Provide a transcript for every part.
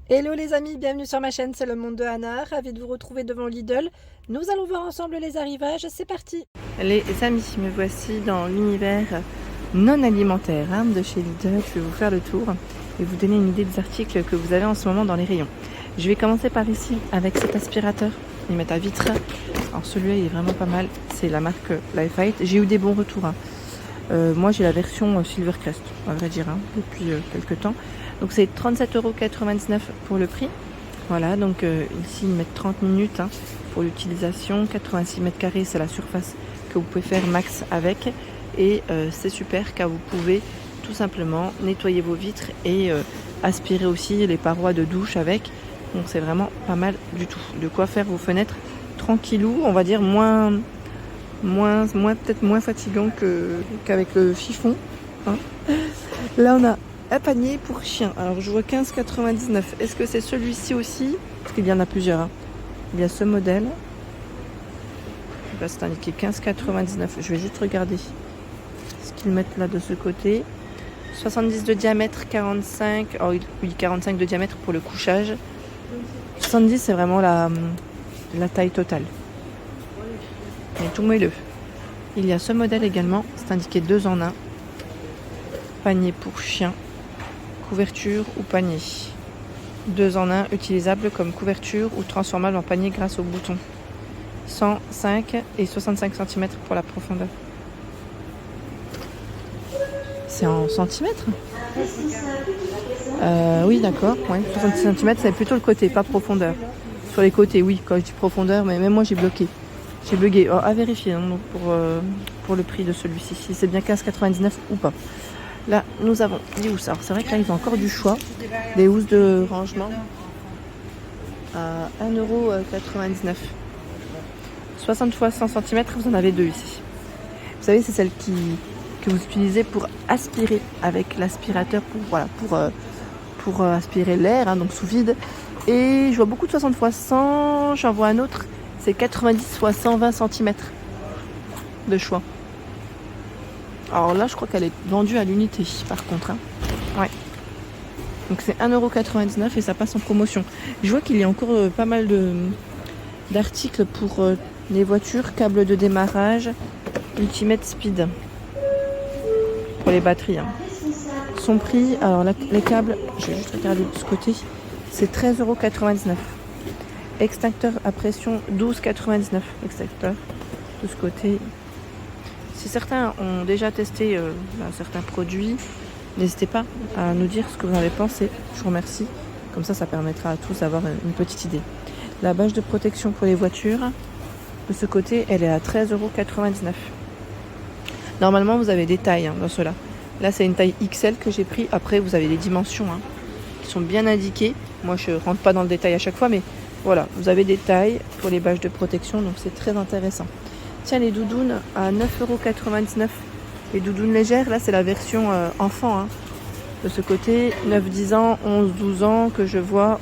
Hello les amis, bienvenue sur ma chaîne, c'est le monde de Anna, ravie de vous retrouver devant Lidl. Nous allons voir ensemble les arrivages, c'est parti. Les amis, me voici dans l'univers non alimentaire de chez Lidl. Je vais vous faire le tour et vous donner une idée des articles que vous avez en ce moment dans les rayons. Je vais commencer par ici avec cet aspirateur, ils mettent à vitre. Alors celui-là il est vraiment pas mal, c'est la marque Lifeite. J'ai eu des bons retours. Moi j'ai la version Silvercrest, à vrai dire, depuis quelques temps. Donc c'est 37,99 € pour le prix. Voilà, donc ici ils mettent 30 minutes pour l'utilisation. 86 mètres carrés, c'est la surface que vous pouvez faire max avec. Et c'est super car vous pouvez tout simplement nettoyer vos vitres et aspirer aussi les parois de douche avec. Donc c'est vraiment pas mal du tout. De quoi faire vos fenêtres tranquillou, on va dire peut-être moins fatigant qu'avec le chiffon. Là on a un panier pour chien. Alors je vois 15,99 €. Est-ce que c'est celui-ci aussi? Parce qu'il y en a plusieurs. Il y a ce modèle. Là c'est indiqué 15,99 €. Je vais juste regarder ce qu'ils mettent là de ce côté. 70 de diamètre, 45. Oh oui, 45 de diamètre pour le couchage. 70 c'est vraiment la taille totale. Il est tout moelleux. Il y a ce modèle également. C'est indiqué 2 en 1. Panier pour chien. Couverture ou panier. 2 en 1, utilisable comme couverture ou transformable en panier grâce au bouton. 105 et 65 cm pour la profondeur. C'est en centimètres? Oui, d'accord. Ouais, 66 cm, c'est plutôt le côté, pas profondeur. Sur les côtés, oui, quand je dis profondeur, mais même moi j'ai bloqué. J'ai bugué. À vérifier donc pour le prix de celui-ci, si c'est bien 15,99 € ou pas. Là, nous avons des housses. Alors, c'est vrai que là, ils ont encore du choix. Des housses de rangement à 1,99 €. 60 x 100 cm, vous en avez 2 ici. Vous savez, c'est celle que vous utilisez pour aspirer avec l'aspirateur pour aspirer l'air, donc sous vide. Et je vois beaucoup de 60 x 100. J'en vois un autre, c'est 90 x 120 cm de choix. Alors là, je crois qu'elle est vendue à l'unité, par contre. Ouais. Donc c'est 1,99 € et ça passe en promotion. Je vois qu'il y a encore pas mal d'articles pour les voitures, câbles de démarrage, Ultimate Speed pour les batteries. Son prix, alors là, les câbles, je vais juste regarder de ce côté, c'est 13,99 €. Extincteur à pression, 12,99 €. Extincteur de ce côté. Si certains ont déjà testé certains produits, n'hésitez pas à nous dire ce que vous en avez pensé. Je vous remercie. Comme ça permettra à tous d'avoir une petite idée. La bâche de protection pour les voitures, de ce côté, elle est à 13,99 €. Normalement, vous avez des tailles dans ceux-là. Là, c'est une taille XL que j'ai pris. Après, vous avez les dimensions qui sont bien indiquées. Moi, je ne rentre pas dans le détail à chaque fois, mais voilà, vous avez des tailles pour les bâches de protection, donc c'est très intéressant. Tiens, les doudounes à 9,99 €. Les doudounes légères, là c'est la version enfant. De ce côté, 9-10 ans, 11-12 ans que je vois.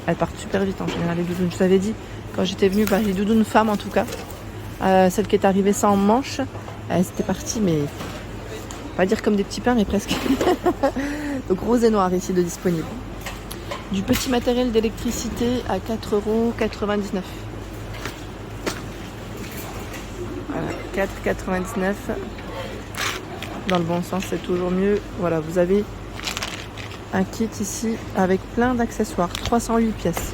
Elles partent super vite en général, les doudounes. Je vous avais dit, quand j'étais venue, les doudounes femmes en tout cas. Celle qui est arrivée sans manche, c'était parti, mais pas dire comme des petits pains, mais presque. Donc rose et noir ici de disponible. Du petit matériel d'électricité à 4,99 €. Voilà, 4,99 €. Dans le bon sens, c'est toujours mieux. Voilà, vous avez un kit ici avec plein d'accessoires. 308 pièces.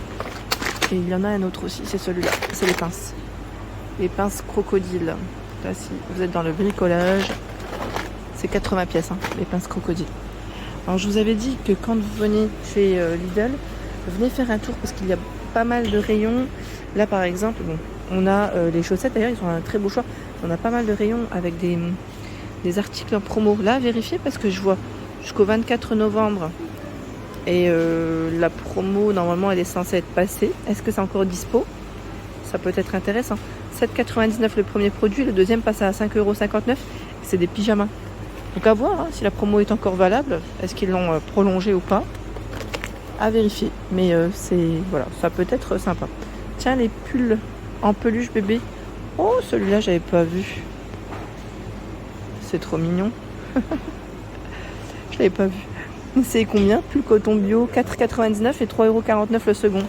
Et il y en a un autre aussi, c'est celui-là. C'est les pinces. Les pinces crocodiles. Là, si vous êtes dans le bricolage, c'est 80 pièces, les pinces crocodiles. Alors, je vous avais dit que quand vous venez chez Lidl, venez faire un tour parce qu'il y a pas mal de rayons. Là, par exemple, on a les chaussettes. D'ailleurs, ils ont un très beau choix. On a pas mal de rayons avec des articles en promo. Là, vérifiez parce que je vois jusqu'au 24 novembre. Et la promo, normalement, elle est censée être passée. Est-ce que c'est encore dispo? Ça peut être intéressant. 7,99 € le premier produit. Le deuxième passe à 5,59 €. C'est des pyjamas. Donc à voir si la promo est encore valable. Est-ce qu'ils l'ont prolongée ou pas? À vérifier. Mais voilà, ça peut être sympa. Tiens, les pulls en peluche bébé. Oh, celui-là, j'avais pas vu. C'est trop mignon. Je l'avais pas vu. C'est combien? Plus coton bio, 4,99 et 3,49 € le second.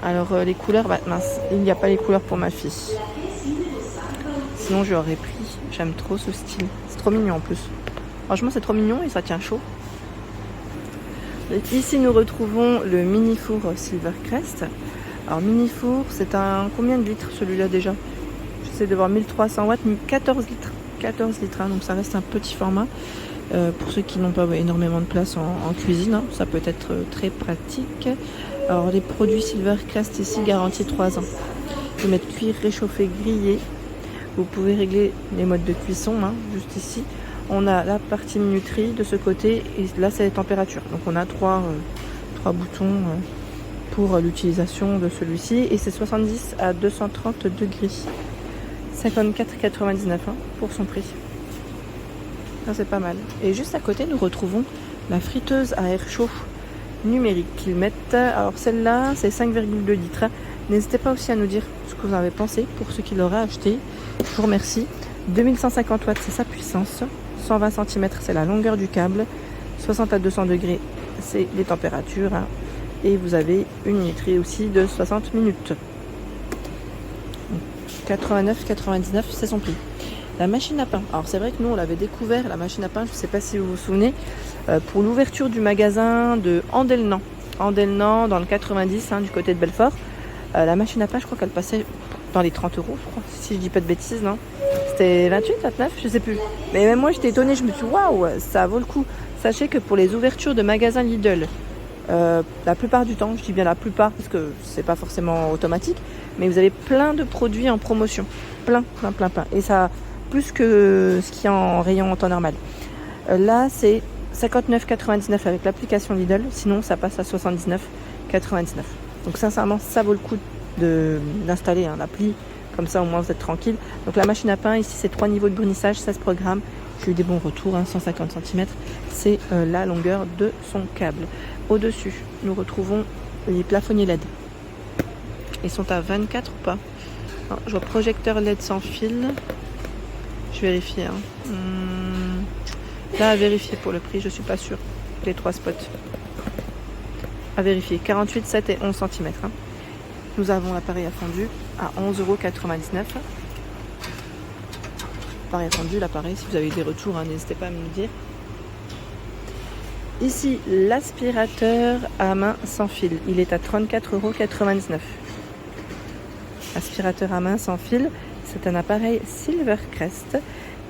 Alors les couleurs, bah mince, il n'y a pas les couleurs pour ma fille. Sinon j'aurais pris. J'aime trop ce style. C'est trop mignon en plus. Franchement c'est trop mignon et ça tient chaud. Et ici nous retrouvons le mini four Silvercrest. Alors mini four, c'est un combien de litres celui-là déjà? J'essaie de voir 1300 watts, 14 litres. 14 litres, hein, donc ça reste un petit format. Pour ceux qui n'ont pas énormément de place en cuisine, hein, ça peut être très pratique. Alors les produits Silvercrest ici garantis 3 ans. Ils mettent cuire, réchauffer, griller. Vous pouvez régler les modes de cuisson, hein, juste ici. On a la partie minuterie de ce côté et là c'est les températures. Donc on a trois boutons pour l'utilisation de celui-ci et c'est 70 à 230 degrés. 54,99 hein, pour son prix. Ça c'est pas mal. Et juste à côté nous retrouvons la friteuse à air chaud numérique qu'ils mettent. Alors celle-là c'est 5,2 litres. N'hésitez pas aussi à nous dire ce que vous en avez pensé pour ceux qui l'auraient acheté. Je vous remercie. 2150 watts c'est sa puissance. 120 cm c'est la longueur du câble. 60 à 200 degrés c'est les températures. Hein. Et vous avez une minuterie aussi de 60 minutes. 89,99 c'est son prix. La machine à pain. Alors c'est vrai que nous on l'avait découvert la machine à pain, je ne sais pas si vous vous souvenez, pour l'ouverture du magasin de Andelnan. Andelnan dans le 90 hein, du côté de Belfort. La machine à pain je crois qu'elle passait dans les 30 € je crois, si je dis pas de bêtises, non? C'était 28, 29, je sais plus. Mais même moi j'étais étonnée, je me suis dit waouh, ça vaut le coup. Sachez que pour les ouvertures de magasins Lidl, la plupart du temps, je dis bien la plupart parce que c'est pas forcément automatique, mais vous avez plein de produits en promotion. Plein. Et ça, plus que ce qu'il y a en rayon en temps normal. Là, c'est 59,99 avec l'application Lidl. Sinon, ça passe à 79,99. Donc sincèrement, ça vaut le coup d'installer l'appli. Comme ça, au moins, vous êtes tranquille. Donc la machine à pain, ici, c'est 3 niveaux de brunissage, 16 programmes. J'ai eu des bons retours, 150 cm. C'est la longueur de son câble. Au-dessus, nous retrouvons les plafonniers LED. Ils sont à 24 ou pas? Non, je vois projecteur LED sans fil. Je vérifie. Là, à vérifier pour le prix, je suis pas sûre. Les 3 spots. À vérifier. 48, 7 et 11 cm. Nous avons l'appareil à fondu à 11,99 €. Appareil à fondu, l'appareil, si vous avez des retours, n'hésitez pas à me le dire. Ici, l'aspirateur à main sans fil. Il est à 34,99 €. Aspirateur à main sans fil, c'est un appareil Silvercrest.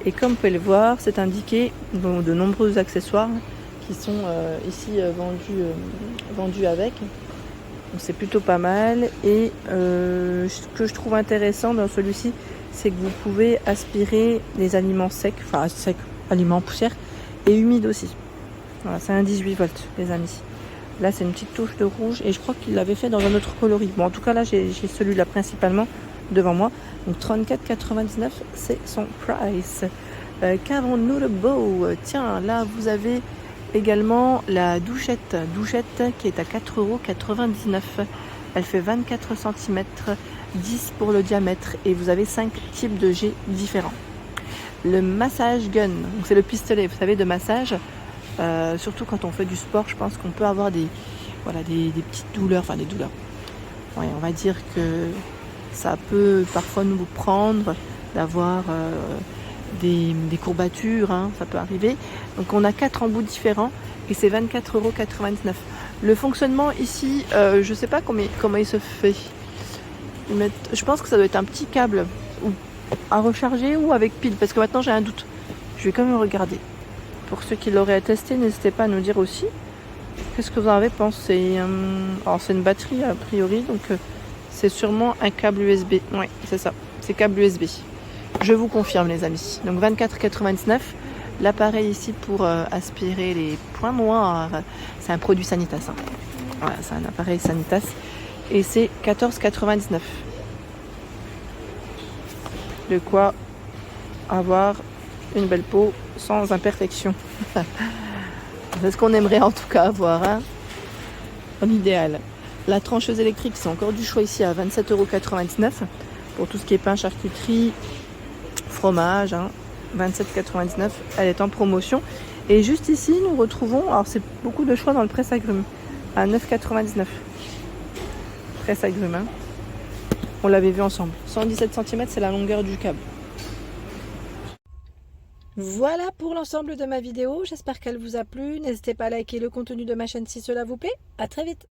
Et comme vous pouvez le voir, c'est indiqué de nombreux accessoires qui sont ici vendus avec. Donc c'est plutôt pas mal. Et ce que je trouve intéressant dans celui-ci, c'est que vous pouvez aspirer les aliments secs, aliments en poussière, et humides aussi. Voilà, c'est un 18 volts, les amis. Là, c'est une petite touche de rouge et je crois qu'il l'avait fait dans un autre coloris. Bon, en tout cas, là, j'ai celui-là principalement devant moi. Donc, 34,99, c'est son price. Qu'avons-nous de beau? Tiens, là, vous avez également la douchette. Douchette qui est à 4,99 €. Elle fait 24 cm, 10 pour le diamètre et vous avez 5 types de jets différents. Le massage gun, donc c'est le pistolet, vous savez, de massage. Surtout quand on fait du sport, je pense qu'on peut avoir des petites douleurs, enfin des douleurs. Ouais, on va dire que ça peut parfois nous prendre d'avoir des courbatures, ça peut arriver. Donc on a 4 embouts différents et c'est 24,99 €. Le fonctionnement ici, je ne sais pas comment il se fait. Je pense que ça doit être un petit câble à recharger ou avec pile, parce que maintenant j'ai un doute. Je vais quand même regarder. Pour ceux qui l'auraient testé, n'hésitez pas à nous dire aussi. Qu'est-ce que vous en avez pensé? Alors c'est une batterie a priori, donc c'est sûrement un câble USB. Oui, c'est ça, c'est câble USB. Je vous confirme les amis. Donc 24,99 €. L'appareil ici pour aspirer les points noirs, c'est un produit Sanitas. Voilà, c'est un appareil Sanitas. Et c'est 14,99 €. De quoi avoir une belle peau sans imperfection. C'est ce qu'on aimerait en tout cas avoir, en idéal. La trancheuse électrique, c'est encore du choix ici à 27,99 € pour tout ce qui est pain, charcuterie, fromage. 27,99 €. Elle est en promotion. Et juste ici, nous retrouvons, alors c'est beaucoup de choix dans le presse-agrumes, à 9,99. Presse-agrumes, hein. On l'avait vu ensemble. 117 cm, c'est la longueur du câble. Voilà pour l'ensemble de ma vidéo. J'espère qu'elle vous a plu. N'hésitez pas à liker le contenu de ma chaîne si cela vous plaît. À très vite.